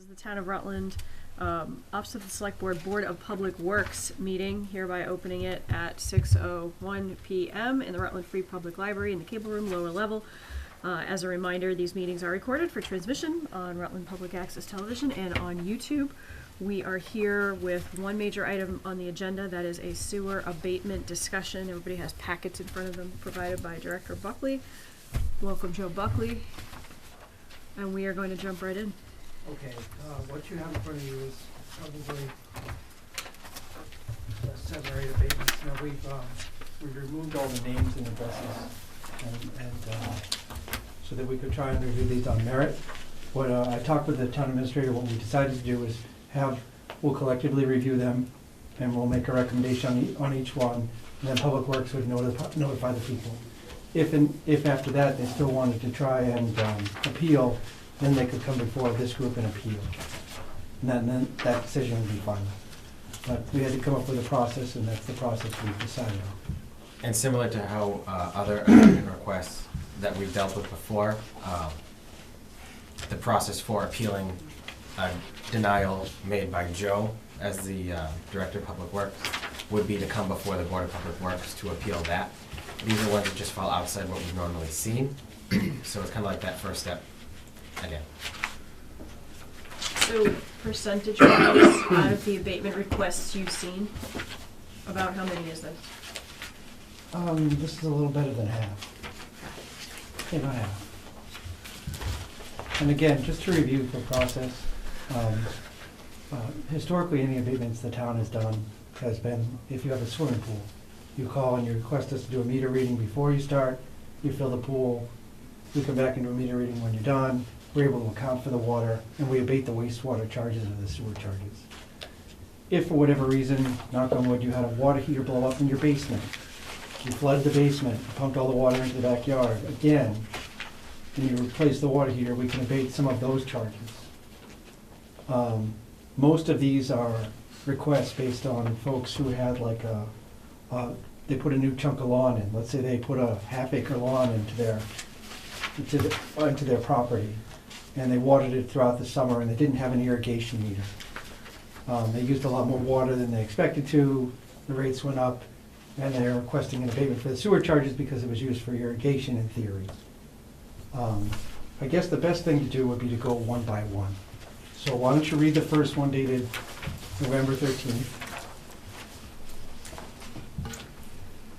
is the Town of Rutland Office of the Select Board Board of Public Works meeting, hereby opening it at 6:01 p.m. in the Rutland Free Public Library in the Cable Room, lower level. As a reminder, these meetings are recorded for transmission on Rutland Public Access Television and on YouTube. We are here with one major item on the agenda, that is a sewer abatement discussion. Everybody has packets in front of them provided by Director Buckley. Welcome, Joe Buckley. And we are going to jump right in. Okay, what you have in front of you is probably 7 or 8 abatements. Now we've removed all the names and addresses, and so that we could try and review these on merit. What I talked with the town administrator. What we decided to do is we'll collectively review them, and we'll make a recommendation on each one. And then Public Works would notify the people. If after that they still wanted to try and appeal, then they could come before this group and appeal. And then that decision would be final. But we had to come up with a process, and that's the process we've decided on. And similar to how other amendment requests that we've dealt with before, the process for appealing a denial made by Joe as the Director of Public Works would be to come before the Board of Public Works to appeal that. These are ones that just fall outside what we've normally seen, so it's kind of like that first step again. So percentage-wise, out of the abatement requests you've seen, about how many is this? This is a little better than half. About half. And again, just to review the process, historically any abatements the town has done has been, if you have a swimming pool, you call and you request us to do a meter reading before you start, you fill the pool, we come back and do a meter reading when you're done, we're able to account for the water, and we abate the wastewater charges and the sewer charges. If for whatever reason, knock on wood, you had a water heater blow up in your basement, you flooded the basement, pumped all the water into the backyard, again, and you replace the water heater, we can abate some of those charges. Most of these are requests based on folks who had like they put a new chunk of lawn in. Let's say they put a half-acre lawn into their property, and they watered it throughout the summer, and they didn't have an irrigation meter. They used a lot more water than they expected to. The rates went up, and they're requesting an abatement for the sewer charges because it was used for irrigation in theory. I guess the best thing to do would be to go one by one. So why don't you read the first one dated November 13th.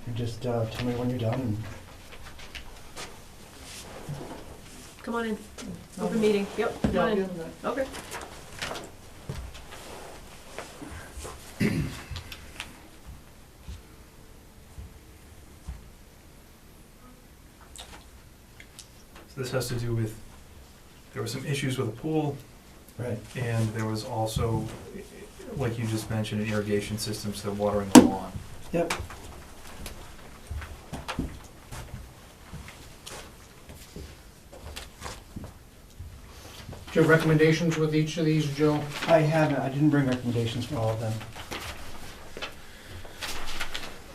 And just tell me when you're done. And Come on in. Open meeting. Yep, come on in. Okay. So this has to do with, there were some issues with the pool. right. And there was also, like you just mentioned, an irrigation system, so they're watering the lawn. Yep. Do you have recommendations with each of these, Joe? I haven't. I didn't bring recommendations for all of them.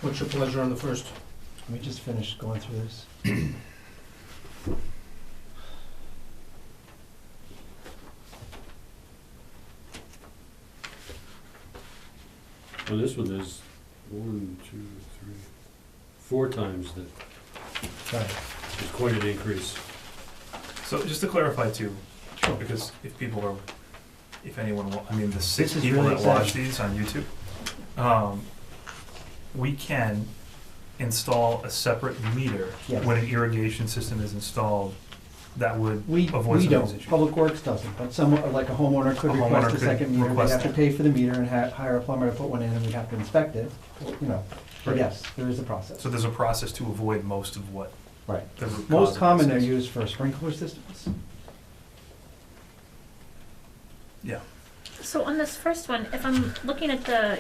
What's your pleasure on the first? Let me just finish going through this. Well, this one is 1, 2, 3, 4 times that. Right. It's quite an increase. So just to clarify too, Sure. because if anyone, the 6 is people really that watch exciting. these on YouTube, we can install a separate meter Yes. when an irrigation system is installed that would We avoid some of these don't. issues. Public Works doesn't, but someone, like a homeowner could A request homeowner a could second meter. They'd request have to it. pay for the meter and hire a plumber to put one in, and we'd have to inspect it, But Right. yes, there is a process. So there's a process to avoid most of what Right. the root cause Most of common, this they're is. used for sprinkler systems. Yeah. So on this first one, if I'm looking at the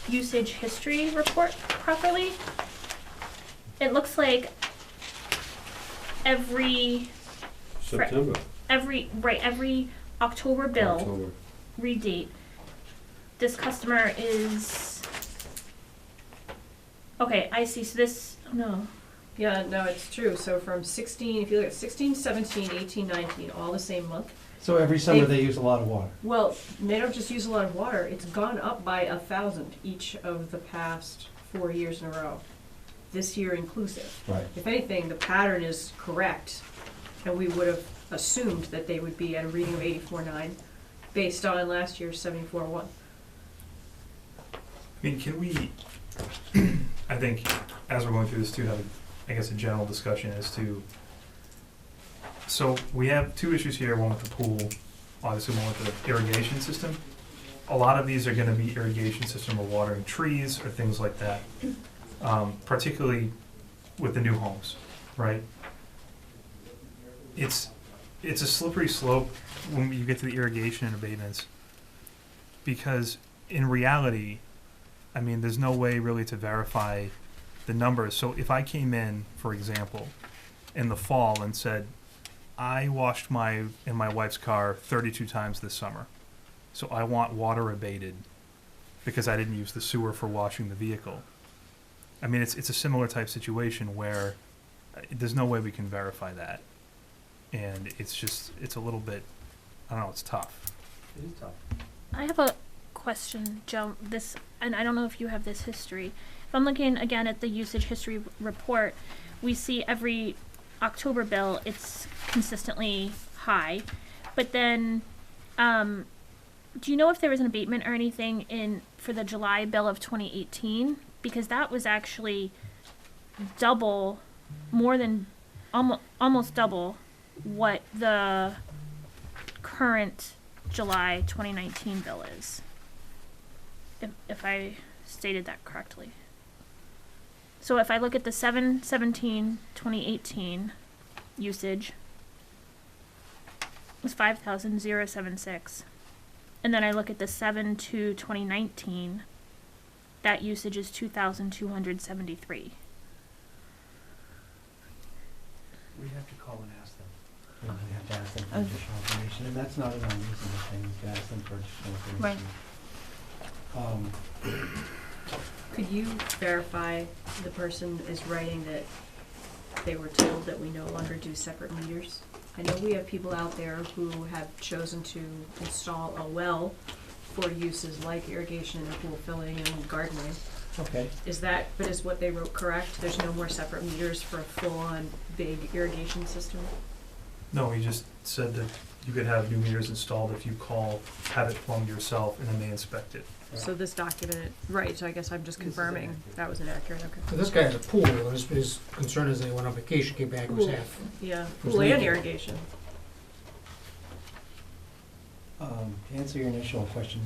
usage history report properly, it looks like every September, every October bill October. redate, this customer is okay. I see. So this no. Yeah, no, it's true. So from 16, if you look at 16, 17, 18, 19, all the same month. So every summer they use a lot of water. Well, they don't just use a lot of water, it's gone up by 1,000 each of the past 4 years in a row, this year inclusive. Right. If anything, the pattern is correct, and we would have assumed that they would be at a reading of 84.9 based on last year's 74.1. I mean, can we, I think, as we're going through this too, have, I guess, a general discussion as to, so we have two issues here, one with the pool, obviously one with the irrigation system. A lot of these are gonna be irrigation system or watering trees or things like that, particularly with the new homes, right? It's a slippery slope when you get to the irrigation and abatements, because in reality, I mean, there's no way really to verify the numbers. So if I came in, for example, in the fall and said, I washed my wife's car 32 times this summer, so I want water abated because I didn't use the sewer for washing the vehicle. I mean, it's a similar type situation where there's no way we can verify that. And it's a little bit, I don't know, it's tough. It is tough. I have a question, Joe. And I don't know if you have this history. If I'm looking again at the usage history report, we see every October bill, it's consistently high. But then, do you know if there was an abatement or anything for the July bill of 2018? Because that was actually double, almost double what the current July 2019 bill is. If I stated that correctly. So if I look at the 7/17/2018 usage, it was 5,076. And then I look at the 7/2/2019, that usage is 2,273. We have to call and ask them. We have to ask them for additional information, and that's not an unreasonable thing, you can ask them for additional information. Could you verify the person is writing that they were told that we no longer do separate meters? I know we have people out there who have chosen to install a well for uses like irrigation and pool filling and gardening. Okay. Is what they wrote correct? There's no more separate meters for a full-on big irrigation system? No, he just said that you could have new meters installed if you have it plumbed yourself, and then they inspect it. So this document, right, so I guess I'm just This is confirming inaccurate. that was inaccurate, okay. So this guy has a pool, and his concern is that he went on vacation, came back, it was Pool. half. Yeah, Was pool and leaking. irrigation. To answer your initial question,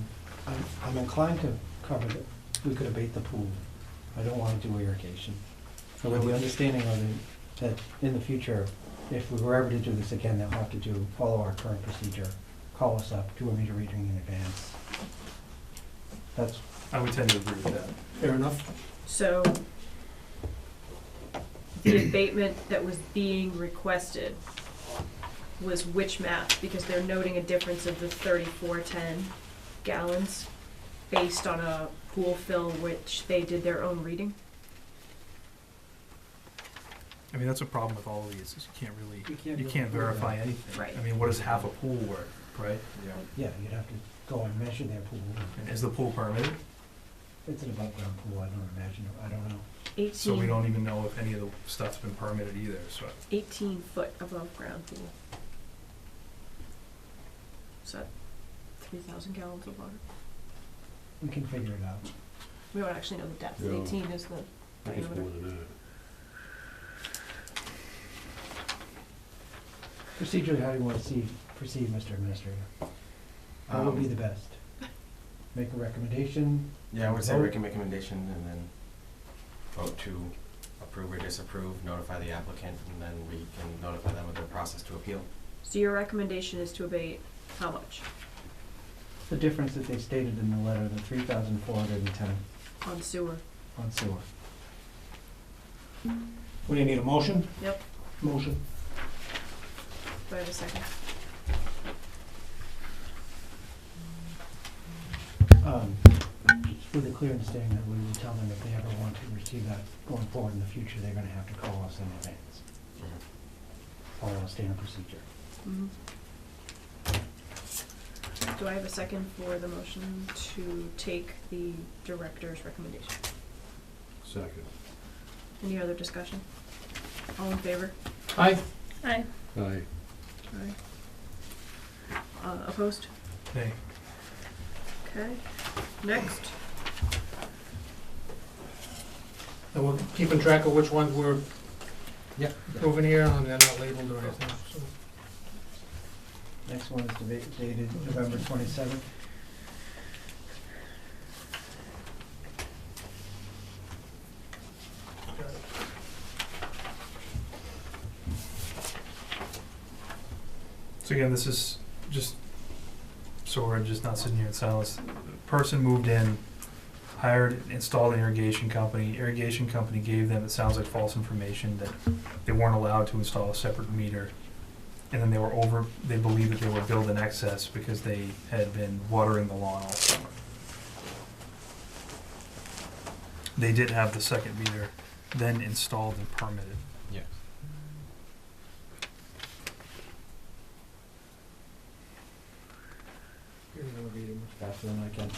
I'm inclined to cover that we could abate the pool. I don't want to do irrigation. So with the understanding that in the future, if we were ever to do this again, they'll have to follow our current procedure, call us up, do a meter reading in advance. I would tend to agree with that. Fair enough. So the abatement that was being requested was which map? Because they're noting a difference of the 3410 gallons based on a pool fill which they did their own reading? I mean, that's a problem with all of these, is you can't really verify anything. Right. I mean, what is half a pool worth, right? Yeah, you'd have to go and measure their pool. And is the pool permitted? It's an above ground pool, I don't know. 18, So we don't even know if any of the stuff's been permitted either, so. 18 foot above ground pool. So 3,000 gallons of water. We can figure it out. We don't actually know the depth. Yeah. 18 is the I think it's diameter. more than that. Procedurally, how do you want to proceed, Mr. Administrator? What would be the best? Make a recommendation? Yeah, I would say Vote? we can make a recommendation and then vote to approve or disapprove, notify the applicant, and then we can notify them of their process to appeal. So your recommendation is to abate how much The difference that they stated in the letter, the 3,410 on sewer? on sewer. What do you need, a motion? Yep. Motion. Do I have a second? Just with a clear understanding that we will tell them if they ever want to receive that going forward in the future, they're gonna have to call us in advance. Follow a standard procedure. Mm-hmm. Do I have a second for the motion to take the director's recommendation? Second. Any other discussion? All in favor? Aye. Aye. Aye. Aye. Opposed? Okay. Okay. Next. And we're keeping track of which ones we're Yeah. approving here, and they're not labeled or anything, so. Next one is dated November 27th. So again, this is just, so we're just not sitting here in silence. Person moved in, hired, installed an irrigation company. Irrigation company gave them, it sounds like false information, that they weren't allowed to install a separate meter. And then they believed that they were billed in excess because they had been watering the lawn all summer. They did have the second meter then installed and permitted. Yes. You're gonna read it much faster than I can.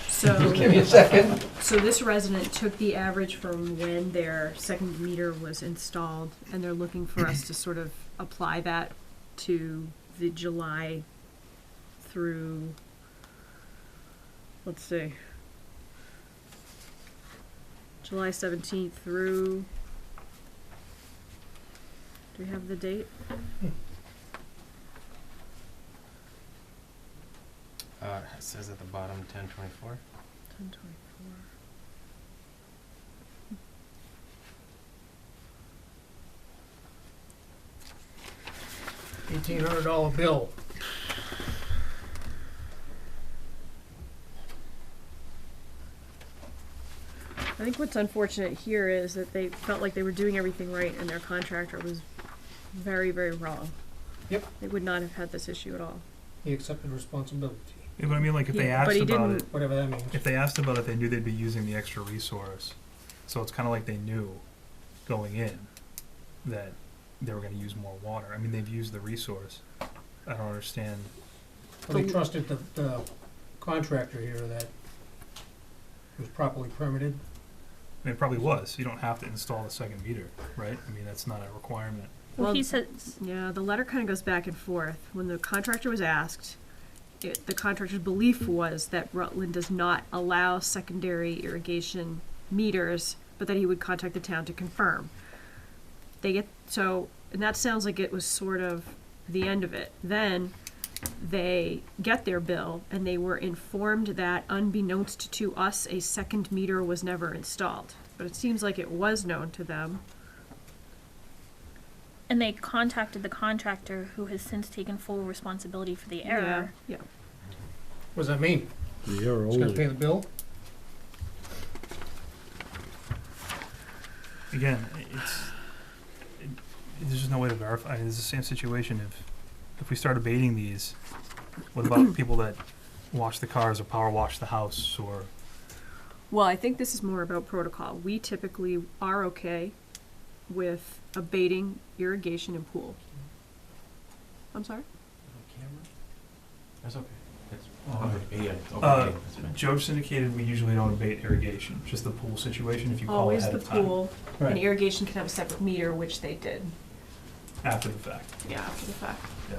So, Give me a second. so this resident took the average from when their second meter was installed, and they're looking for us to sort of apply that to the July through, let's see, July 17th through, do we have the date? It says at the bottom 10/24. 10/24. $1,800 bill. I think what's unfortunate here is that they felt like they were doing everything right and their contractor was very, very wrong. Yep. They would not have had this issue at all. He accepted responsibility, Yeah, but I mean, like, if they Yeah, but asked he about didn't- it, whatever that means. if they asked about it, they knew they'd be using the extra resource. So it's kind of like they knew going in that they were going to use more water. I mean, they've used the resource. I don't understand. Well, they trusted the contractor here that it was properly permitted. I mean, it probably was. You don't have to install the second meter, right? I mean, that's not a requirement. Well, Well, he says, Yeah, the letter kind of goes back and forth. When the contractor was asked, the contractor's belief was that Rutland does not allow secondary irrigation meters, but that he would contact the town to confirm. And that sounds like it was sort of the end of it. Then they get their bill and they were informed that unbeknownst to us, a second meter was never installed. But it seems like it was known to them. and they contacted the contractor who has since taken full responsibility for the error. Yeah. What does that mean? The error He's gonna pay only. the bill? Again, there's just no way to verify. It's the same situation. If we start abating these, what about people that wash the cars or power wash the house or? Well, I think this is more about protocol. We typically are okay with abating irrigation and pool. I'm sorry? That's okay. It's public, yeah, it's open Uh, meeting, that's fine. George indicated we usually don't abate irrigation, just the pool situation if you call Always ahead the of time pool, and Right. irrigation can have a separate meter, which they did, after the fact. yeah, after the fact. Yeah.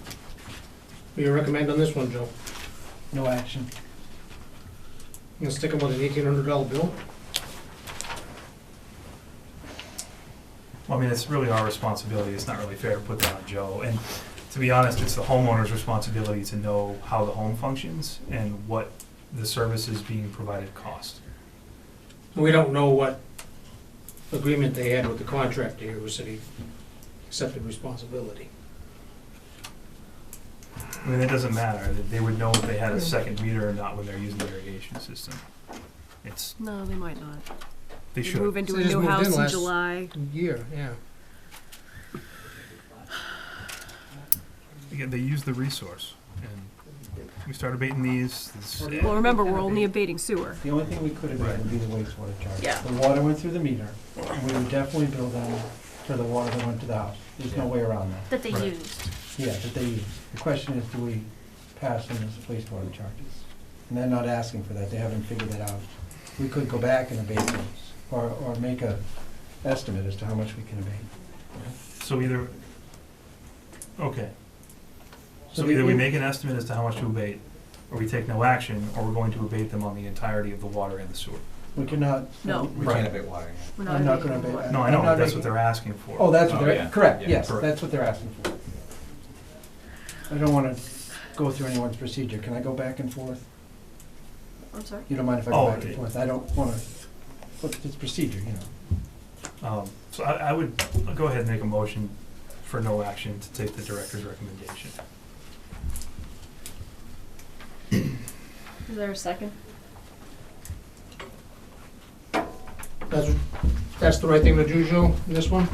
What do you recommend on this one, Joe? No action. You gonna stick him with an $1,800 bill? Well, I mean, it's really our responsibility. It's not really fair to put that on Joe. And to be honest, it's the homeowner's responsibility to know how the home functions and what the services being provided cost. We don't know what agreement they had with the contractor here, who said he accepted responsibility. I mean, it doesn't matter. They would know if they had a second meter or not when they're using the irrigation system. It's, No, they might not. they They should. move into So a they just new moved in house in last- July. Year, yeah. Again, they use the resource. And we start abating these. Well, remember, we're only abating sewer. The only thing we could have done would be the wastewater charge. Yeah. The water went through the meter, and we would definitely bill them for the water that went to the house. There's no way around that. That they Right. used. Yeah, that they use. The question is, do we passing as wastewater charges. And they're not asking for that, they haven't figured that out. We could go back and abate those, or make a estimate as to how much we can abate. So either, okay. So So the- either we make an estimate as to how much to abate, or we take no action, or we're going to abate them on the entirety of the water and the sewer. We cannot. No. We Right. can't abate water yet. We're I'm not abating gonna the abate water. that. No, I I'm know, not that's what making- they're asking for. Oh, that's what Oh, they're, yeah. correct, Yeah, yes, correct. that's what they're asking for. I don't wanna go through anyone's procedure, can I go back and forth? I'm sorry? You don't mind if I Oh, go back and okay. forth? I don't wanna, but it's procedure, you know. So I would go ahead and make a motion for no action to take the director's recommendation. Is there a second? That's the right thing to do, Joe, in this one?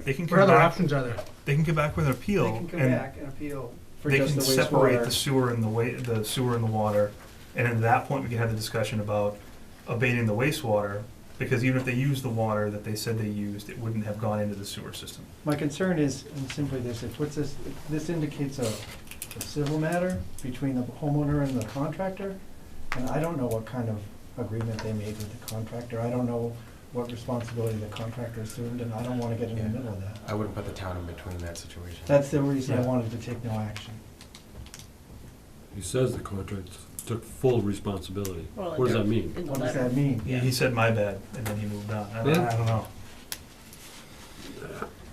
They can What come other back, options are there? they can come back with an appeal, They can come and back and appeal for they just can the separate the wastewater. sewer and the sewer and the water, and at that point, we can have the discussion about abating the wastewater, because even if they used the water that they said they used, it wouldn't have gone into the sewer system. My concern is, and simply this, it puts this, this indicates a civil matter between the homeowner and the contractor, and I don't know what kind of agreement they made with the contractor. I don't know what responsibility the contractor assumed, and I don't wanna get in the Yeah. middle of that. I wouldn't put the town in between that situation. That's the reason I Yeah. wanted to take no action. He says the contract took full responsibility. Well, What does that mean? In the What does letter. that mean? He said my bad, and then he moved on. I Yeah. don't know.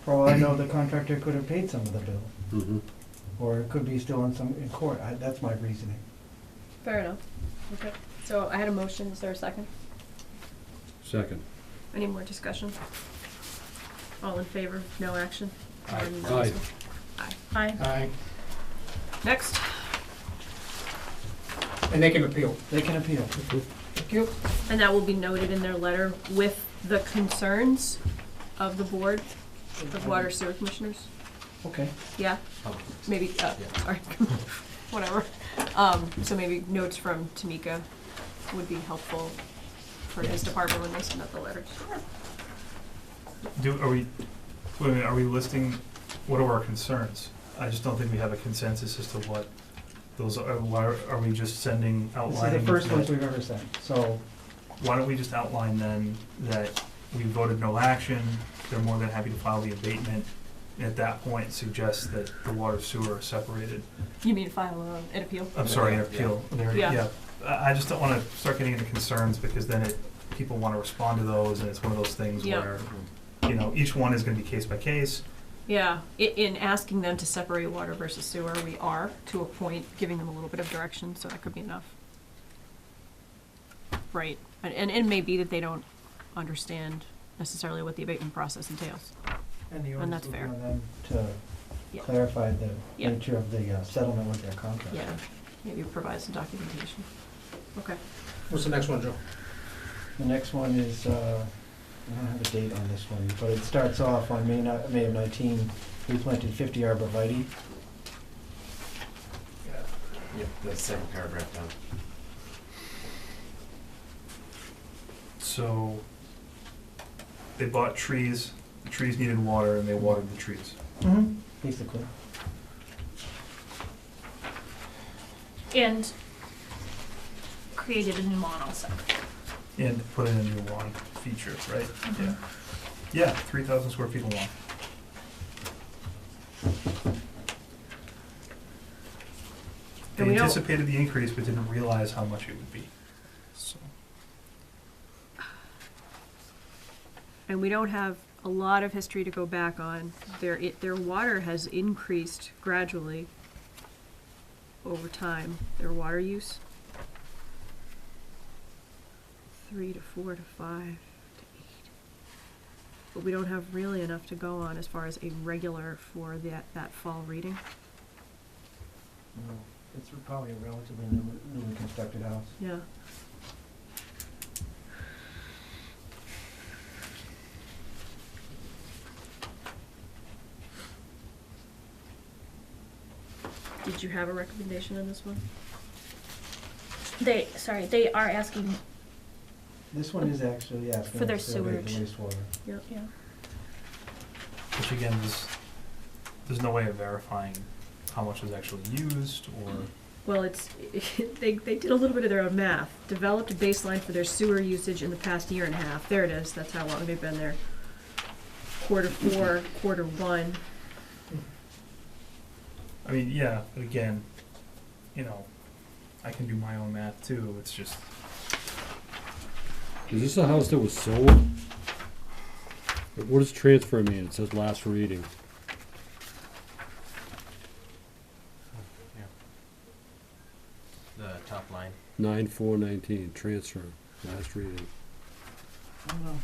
For all I know, the contractor could have paid some of the bill, Mm-hmm. or it could be still in court. That's my reasoning. Fair enough. Okay. So I had a motion. Is there a second? Second. Any more discussion? All in favor? No action? Aye. On this Aye. one? Aye. Aye. Aye. Next. And they can appeal. They can appeal. Thank you. And that will be noted in their letter with the concerns of the board of water sewer commissioners. Okay. Yeah? Oh, Maybe, Yeah. sorry, whatever. So maybe notes from Tamika would be helpful for his department when they send out the letters. Wait a minute, are we listing, what are our concerns? I just don't think we have a consensus as to what those are. Why are we just sending, This is outlining? the first that- ones we've ever sent, so Why don't we just outline then that we voted no action, they're more than happy to file the abatement, and at that point suggest that the water sewer are separated. You mean file an appeal? I'm sorry, an Yeah. appeal, there, Yeah. yeah. I just don't wanna start getting into concerns, because then people wanna respond to those, and it's one of those things Yeah. where, each one is gonna be case by case. Yeah, in asking them to separate water versus sewer, we are, to a point, giving them a little bit of direction, so that could be enough. Right, and it may be that they don't understand necessarily what the abatement process entails. and the And onus that's will be fair. on them to Yeah. clarify the Yeah. nature of the settlement with their contract. Yeah, maybe provide some documentation. Okay. What's the next one, Joe? The next one is, I don't have a date on this one, but it starts off on May of 19, we planted 50 arborvitae. Yep, the second paragraph down. So, they bought trees, the trees needed water, and they watered the trees. Basically. And created a new monosect. And put in a new lawn feature, right? Yeah. Yeah, 3,000 square feet long. They And we don't- anticipated the increase, but didn't realize how much it would be. So, And we don't have a lot of history to go back on. Their water has increased gradually over time, their water use. 3 to 4 to 5 to 8. But we don't have really enough to go on as far as a regular for that fall reading. No, it's probably a relatively newly constructed house. Yeah. Did you have a recommendation on this one? They are asking, This one is actually asking For their us to abate the sewage. wastewater. Yep. yeah, which again is there's no way of verifying how much was actually used, or, Well, it's, they did a little bit of their own math. Developed a baseline for their sewer usage in the past year and a half. There it is, that's how long they've been there. Quarter 4, quarter 1. I mean, yeah, but again, you know, I can do my own math too, it's just, Is this a house that was sold? What does transfer mean? It says last reading. The top line. 9/4/19, transfer, last reading. I don't know.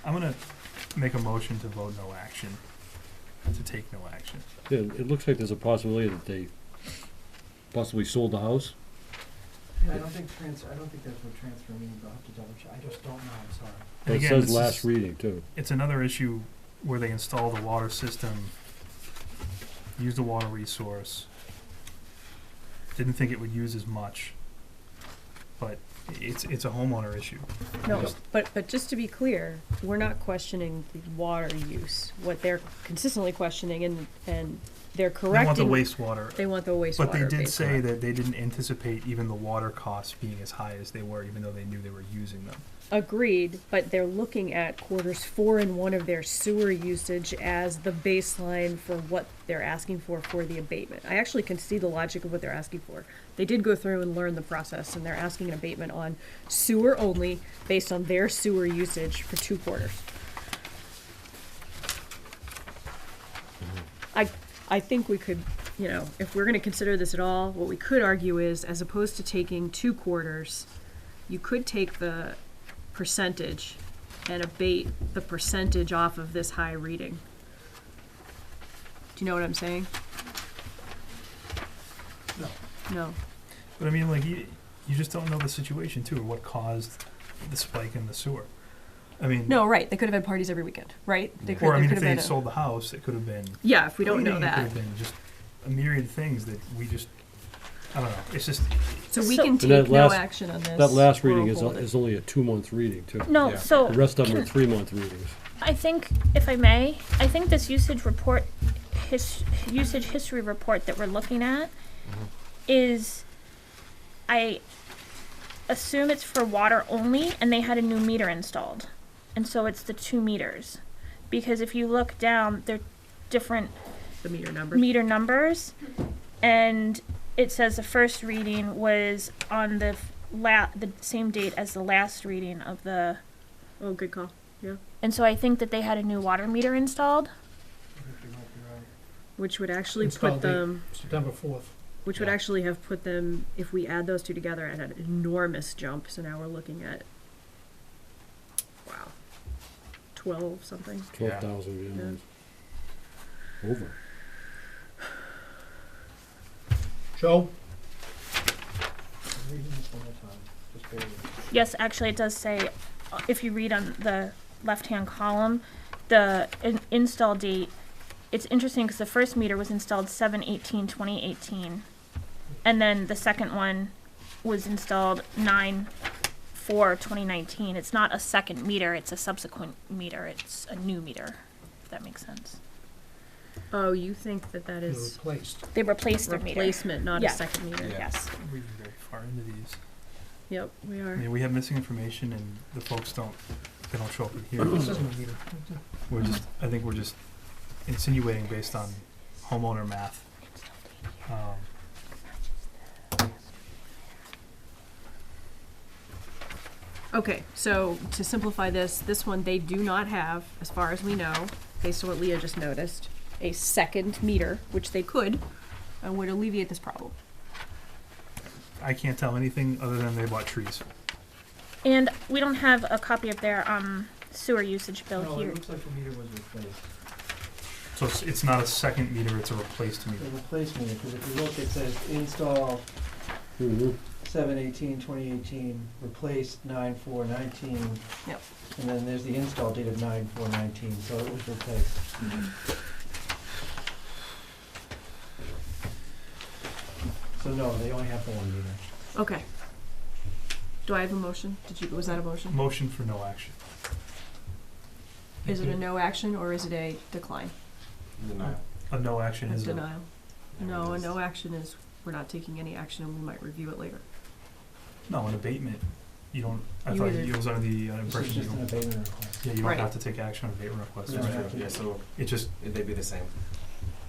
I'm gonna make a motion to vote no action, to take no action. Yeah, it looks like there's a possibility that they possibly sold the house. Yeah, I don't think that's what transfer means, I'll have to double check, I just don't know, I'm sorry. But it Again, says this last is- reading too. It's another issue where they install the water system, use the water resource. Didn't think it would use as much, but it's a homeowner issue. No, Yep. but just to be clear, we're not questioning the water use. What they're consistently questioning, and they're They want the correcting. wastewater, They want the wastewater. but they did say baseline. that they didn't anticipate even the water costs being as high as they were, even though they knew they were using them. Agreed, but they're looking at quarters 4 and 1 of their sewer usage as the baseline for what they're asking for the abatement. I actually can see the logic of what they're asking for. They did go through and learn the process, and they're asking an abatement on sewer only based on their sewer usage for 2 quarters. I think we could, you know, if we're gonna consider this at all, what we could argue is, as opposed to taking 2 quarters, you could take the percentage and abate the percentage off of this high reading. Do you know what I'm saying? No. No. But I mean, like, you just don't know the situation too, or what caused the spike in the sewer. I mean, No, right, they could have had parties every weekend, right? They could, or I there mean, could if have they been a- sold the house, it could have been. Yeah, if we don't know It could that. have been just a myriad of things that we just, I don't know, it's just, So we So- can And take that no last- action on this. That last or reading is hold it. is only a 2-month reading too. No, Yeah. so The rest of them are can- 3-month readings. I think, if I may, I think this usage report, usage history report that we're looking at is, I assume it's for water only, and they had a new meter installed. And so it's the 2 meters. Because if you look down, they're different The meter number. meter numbers, and it says the first reading was on the the same date as the last reading of the, Oh, good call. Yeah. and so I think that they had a new water meter installed. I think you might be right. Which would actually Install put date. them, September 4th. which would Yeah. actually have put them, if we add those two together, at an enormous jump. So now we're looking at, wow, 12 something. 12,000 gallons. Over. Joe? I'm reading this one more time, just bear with me. Yes, actually, it does say, if you read on the left-hand column, the install date, it's interesting because the first meter was installed 7/18/2018, and then the second one was installed 9/4/2019. It's not a second meter, it's a subsequent meter, it's a new meter, if that makes sense. Oh, you think that It is was replaced. They replaced their meter. replacement, not Yeah. a second meter? Yeah. Yes. we're very far into these. Yep, we I are. mean, we have missing information and the folks they don't show up at hearings. This isn't a meter. I think we're just insinuating based on homeowner math. Okay, so to simplify this one, they do not have, as far as we know, based on what Leah just noticed, a second meter, which they could, and would alleviate this problem. I can't tell anything other than they bought trees. And we don't have a copy of their sewer usage bill No, here. it looks like the meter was replaced. So it's not a second meter, it's a replaced The meter. replaced meter, because if you look, it says install Mm-hmm. 7/18/2018, replaced 9/4/19. Yep. And then there's the install date of 9/4/19, so it was replaced. So So no, they only have the one meter. Okay. Do I have a motion? Was that a motion? Motion for no action. Is it a no action or is it a decline? Denial. A no action A is a, denial? No, a no action is we're not taking any action and we might review it later. no, an abatement. You don't, I You thought either- you was under the This is impression you just an don't, abatement request. yeah, you don't Right. have to take action on abatement requests. No, That's I true. have Yeah, so It just, they'd be the same.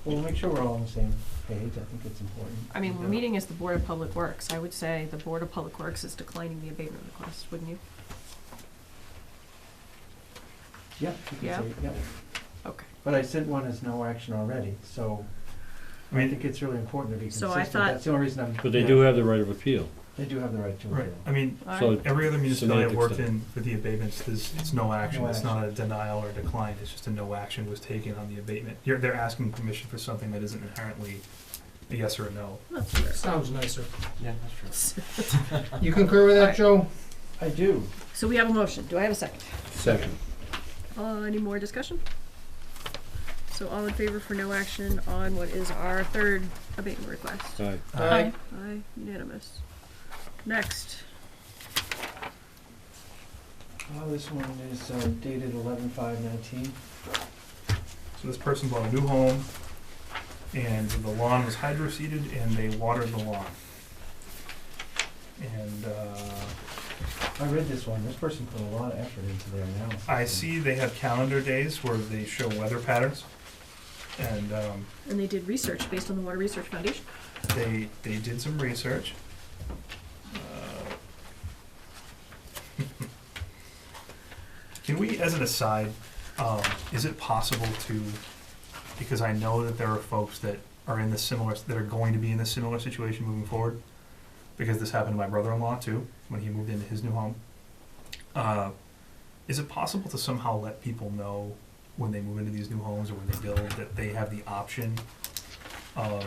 We'll make sure we're all on the same page, I think it's important. I mean, we're meeting as the Board of Public Works. I would say the Board of Public Works is declining the abatement request, wouldn't you? Yeah, you Yeah. can say, yeah. Okay. But I sent one as no action already, so I I mean, think it's really important to be So consistent. I thought- That's the only reason I'm. But they do have the right of appeal. They do have the right to right, appeal. I mean, All So right. every other municipality I've Semantics worked then. in for the abatements, it's no action, No it's not a denial or decline, it's just a no action was taken on the abatement. They're asking permission for something that isn't inherently a yes or a no. That's fair. Sounds nicer. Yeah, that's true. You concur with that, Alright. Joe? I do. So we have a motion. Do I have a second? Second. Any more discussion? So all in favor for no action on what is our third abatement request? Aye. Aye. Aye, unanimous. Next. This one is dated 11/5/19. So this person bought a new home, and the lawn was hydro seeded, and they watered the lawn. And I read this one. This person put a lot of effort into their analysis. I see they have calendar days where they show weather patterns, and And they did research based on the Water Research Foundation. they did some research. Can we, as an aside, is it possible to, because I know that there are folks that are in this similar, that are going to be in this similar situation moving forward, because this happened to my brother-in-law too, when he moved into his new home. Is it possible to somehow let people know when they move into these new homes or when they build, that they have the option of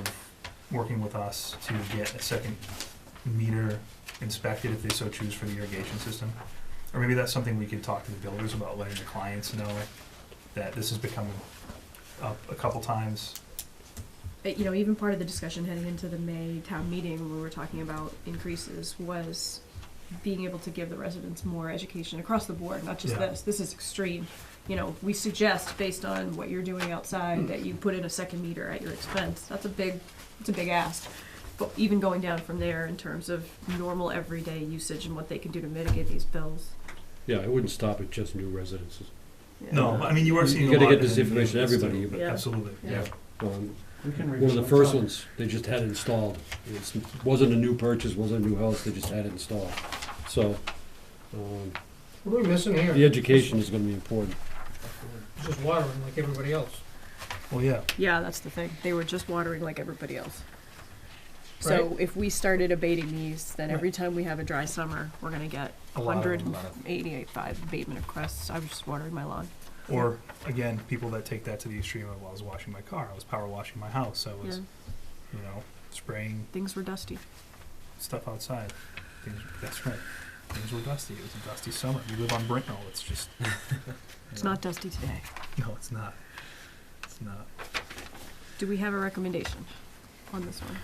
working with us to get a second meter inspected if they so choose for the irrigation system? Or maybe that's something we could talk to the builders about, letting the clients know that this has become up a couple times. You know, even part of the discussion heading into the May town meeting when we were talking about increases was being able to give the residents more education across the board, not just Yeah. this. This is extreme. You know, we suggest based on what you're doing outside that you put in a second meter at your expense. That's a big ask. But even going down from there in terms of normal everyday usage and what they can do to mitigate these bills. Yeah, I wouldn't stop at just new residences. Yeah. No, I mean, you are seeing You a lot. gotta get this in the information to neighborhoods, everybody. too. Yeah. Absolutely, Yeah. yeah. We can One review of the what's first on. ones, they just had it installed. It wasn't a new purchase, wasn't a new house, they just had it installed. So, What are we missing here? the education is gonna be important. It's just watering like everybody else. Well, yeah, Yeah, that's the thing. They were just watering like everybody else. So if we started abating these, then every time we have a dry summer, we're gonna get A lot of them. 188.5 abatement requests. I was just watering my lawn. or, again, people that take that to the extreme of, I was washing my car, I was power washing my house, I was, Yeah, you know, spraying things were dusty. stuff outside. That's right, things were dusty, it was a dusty summer, we live on Brittenell, it's just. It's not dusty today. No, it's not, it's not. Do we have a recommendation on this one?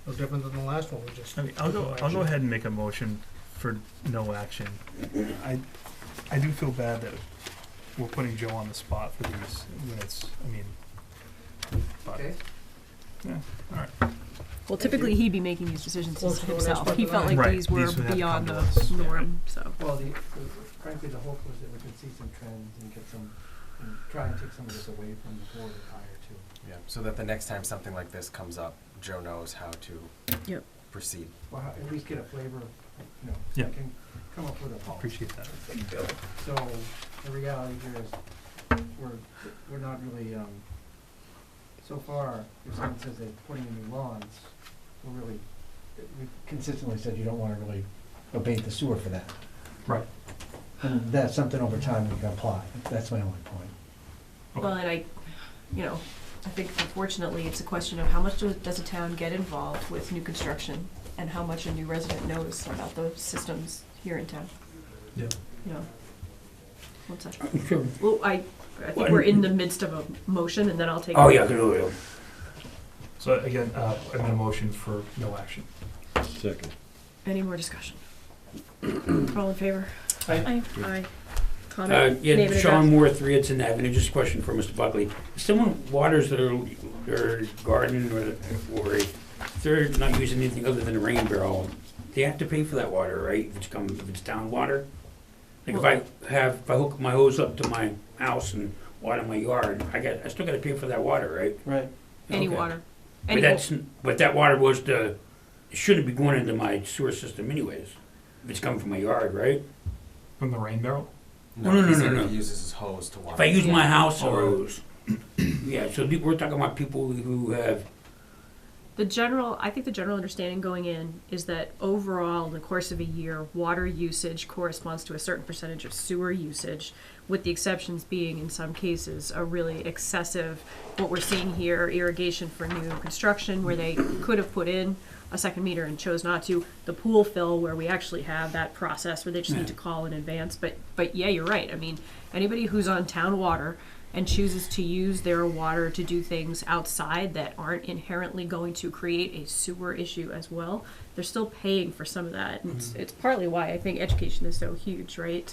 No different than the last one we just. I mean, I'll go ahead and make a motion for no action. I do feel bad that we're putting Joe on the spot for these, when it's, I mean, but, Okay. yeah, all right. Well, typically he'd be making these decisions Close to an himself. expert He than felt I. like Right, these were these would have to beyond come the to us, yeah. norm, so. Well, frankly, the hope was that we could see some trends and get some, and try and take some of this away from the board and higher too. Yeah, so that the next time something like this comes up, Joe knows how to Yep. proceed. Well, at least get a flavor of, you know, Yeah. we can come up with a policy. Appreciate that. So the reality here is, we're not really, so far, if someone says they're putting in new lawns, we've consistently said you don't wanna really abate the sewer for that. Right. And that's something over time we can apply. That's my only point. Well, and I think unfortunately it's a question of how much does a town get involved with new construction and how much a new resident knows about the systems here in town, Yeah. you know? One second. Sure. Well, I think we're in the midst of a motion and then I'll take. Oh, yeah, good. So again, I made a motion for no action. Second. Any more discussion? All in favor? I, Aye. Comment? Yeah, Name and Sean address. Moore, 3 Hudson Avenue, just a question for Mr. Buckley. If someone waters their garden or if they're not using anything other than a rain barrel, they have to pay for that water, right? If it's town water? Like if I hook my hose up to my house and water my yard, I still gotta pay for that water, right? Right. Any Okay. water. But but that water it shouldn't be going into my sewer system anyways, if it's coming from my yard, right? From the rain barrel? No, he said no. he uses his hose to water. If I use my house Or- hose, yeah, so we're talking about people who have, I think the general understanding going in is that overall, in the course of a year, water usage corresponds to a certain percentage of sewer usage, with the exceptions being, in some cases, a really excessive, what we're seeing here, irrigation for new construction, where they could have put in a second meter and chose not to. The pool fill, where we actually have that process where they just need to call in advance. But yeah, you're right. I mean, anybody who's on town water and chooses to use their water to do things outside that aren't inherently going to create a sewer issue as well, they're still paying for some of that. And it's partly why I think education is so huge, right?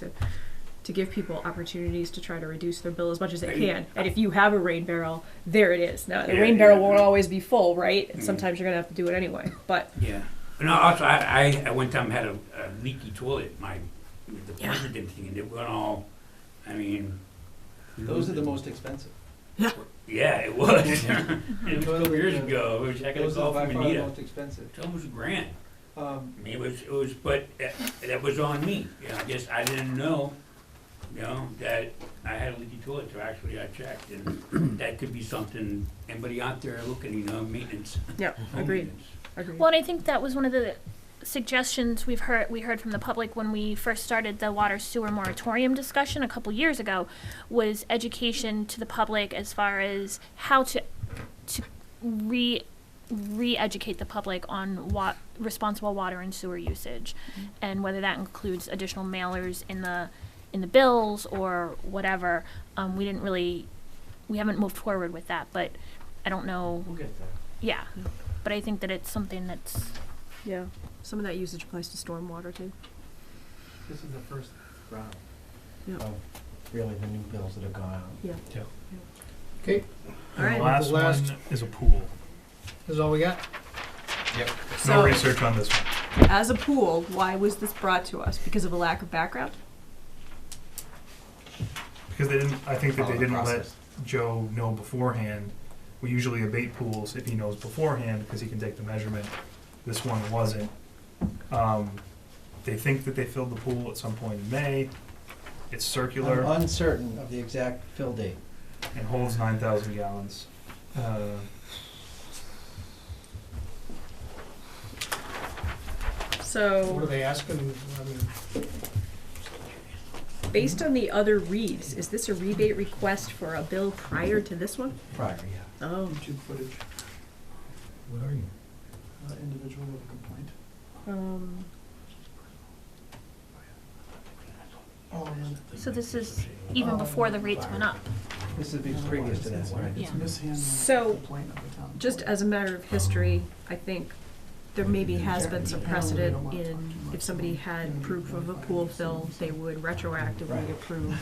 To give people opportunities to try to reduce their bill as much as they can. And if you have a rain barrel, there it is. Now, the rain barrel won't always be full, right? And sometimes you're gonna have to do it anyway, but. yeah. And also, I at one time had a leaky toilet, the plunger didn't thing, and it went all, I mean. Those are the most expensive. Yeah, it was. It was a couple years ago, I got a Those call are by from far the Anita. most expensive. It's almost $1,000. I Um, mean, it was, but that was on me. You know, I guess I didn't know, that I had a leaky toilet, so actually I checked, and that could be something, anybody out there looking, maintenance. Yeah, home agreed. maintenance. Agreed. well, and I think that was one of the suggestions we heard from the public when we first started the water sewer moratorium discussion a couple years ago, was education to the public as far as how to re-educate the public on responsible water and sewer usage, and whether that includes additional mailers in the bills or whatever. We haven't moved forward with that, but I don't know. we'll get there. Yeah, but I think that it's something that's. Yeah, some of that usage applies to stormwater too. This is the first round Yeah. of really the new bills that have gone out. Yeah. Yeah. Okay, All right. And the last Last- one is a pool. this is all we got? Yep. No So, research on this one. as a pool, why was this brought to us? Because of a lack of background? Because I think that Follow they the didn't let process. Joe know beforehand. We usually abate pools if he knows beforehand, because he can take the measurement. This one wasn't. They think that they filled the pool at some point in May. It's circular I'm uncertain of the exact fill date. and holds 9,000 gallons. So. What are they asking? Based on the other reads, is this a rebate request for a bill prior to this one? Prior, yeah. Oh, YouTube footage, What are you? individual with a complaint. So this is even before the rates went up. This would be previous to that, right? Yeah. It's mishandling So, a complaint of the town. just as a matter of history, I think there maybe has been some precedent in if somebody had proof of a pool fill, they would retroactively approve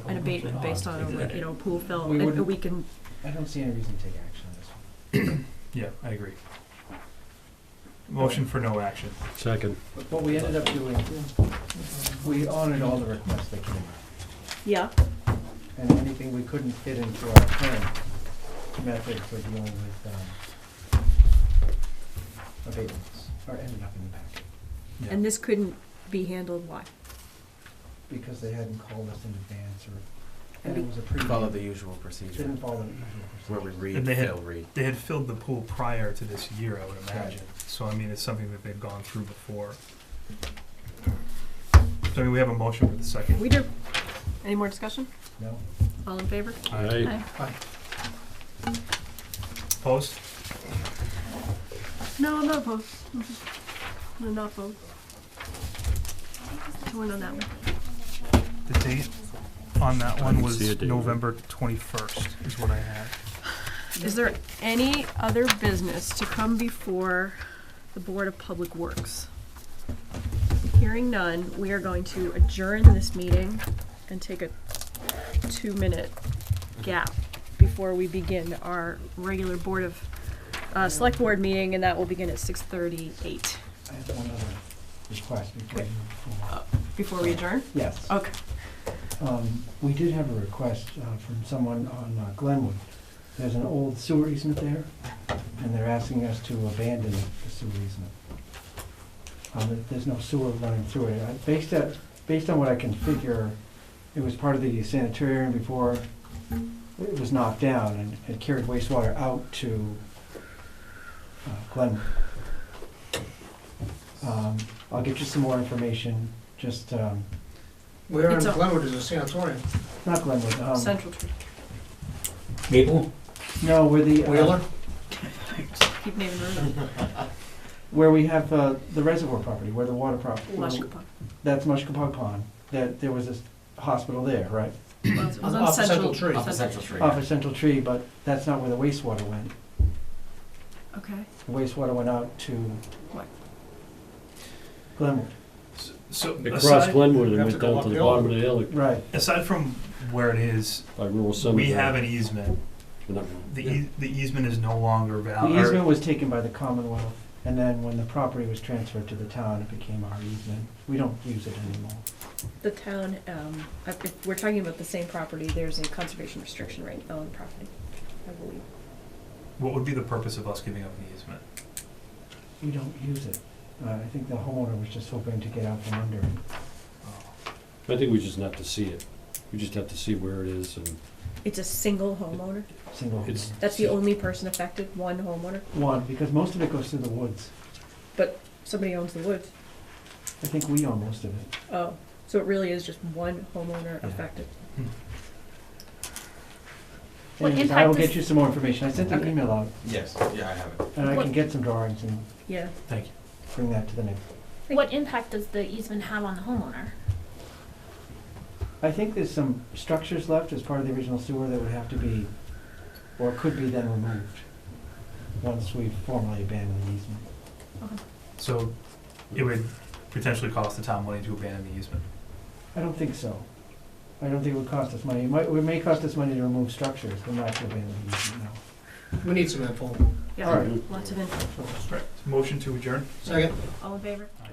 an abatement based on a pool fill. We And wouldn't- we can, I don't see any reason to take action on this one. Yeah, I agree. Motion for no action. Second. But what we ended up doing, we honored all the requests that came in. yeah, And anything we couldn't fit into our current method for dealing with abatements, or ended up in the packet. Yeah. and this couldn't be handled, why? Because they hadn't called us in advance, and it was a pre. Follow the usual procedure, Didn't follow the usual where we procedure. read, And they had- fill, read. They had filled the pool prior to this year, I would imagine. Right. So, I mean, it's something that they've gone through before. So, I mean, we have a motion with a second. We do. Any more discussion? No? All in favor? Aye. Opposed? No, I'm not opposed. I'm not opposed. Torn on that one. The date on that I one didn't was see a date. November 21st is what I had. Is there any other business to come before the Board of Public Works? Hearing none, we are going to adjourn this meeting and take a 2-minute gap before we begin our regular Board of Select Board meeting, and that will begin at 6:38. I have one other request before you move forward. Before we adjourn? Yes. Okay. We did have a request from someone on Glenwood. There's an old sewer easement there, and they're asking us to abandon the sewer easement. There's no sewer running through it. Based on what I can figure, it was part of the sanitarium before it was knocked down, and it carried wastewater out to Glenwood. I'll get you some more information, just, Where in It's a- Glenwood is a sanatorium? not Glenwood, Central Tree. Maple? no, where the, Wheeler? Keep naming them. where we have the reservoir property, where the water property, Mushkapog. that's Mushkapog Pond, that there was a hospital there, right? Well, it was on Off the Central. Central Tree. Off the Central Tree. Off of Central Tree, but that's not where the wastewater went. Okay. The wastewater went out to What? Glenwood. So Across aside, Glenwood and have went to go down to the uphill. bottom of the hill Right. aside from where it is, by rural cemetery. we have an easement. We're not- The easement is no longer The valid. easement was taken by the Commonwealth, and then when the property was transferred to the town, it became our easement. We don't use it anymore. The town, if we're talking about the same property, there's a conservation restriction right on the property, I believe. What would be the purpose of us giving up the easement? We don't use it. I think the homeowner was just hoping to get out from under it. I think we just have to see it. We just have to see where it is and It's a single homeowner? Single. it's. That's the only person affected, one homeowner? One, because most of it goes through the woods. But somebody owns the woods. I think we own most of it. Oh, so it really is just one homeowner Yeah. affected? What Anyways, I impact will does- get you some more information. I sent an Okay. email out, Yes, yeah, I have it. and I What- can get some drawings and Yeah. Thank you. bring that to the next. What impact does the easement have on the homeowner? I think there's some structures left as part of the original sewer that would have to be, or could be then removed, once we formally abandon the easement. So it would potentially cost the town money to abandon the easement. I don't think so. I don't think it would cost us money. It may cost us money to remove structures, but not to abandon the easement, no. We need some info. Yeah, All right. lots of info. Right. Motion to adjourn? Second? All in favor? Aye.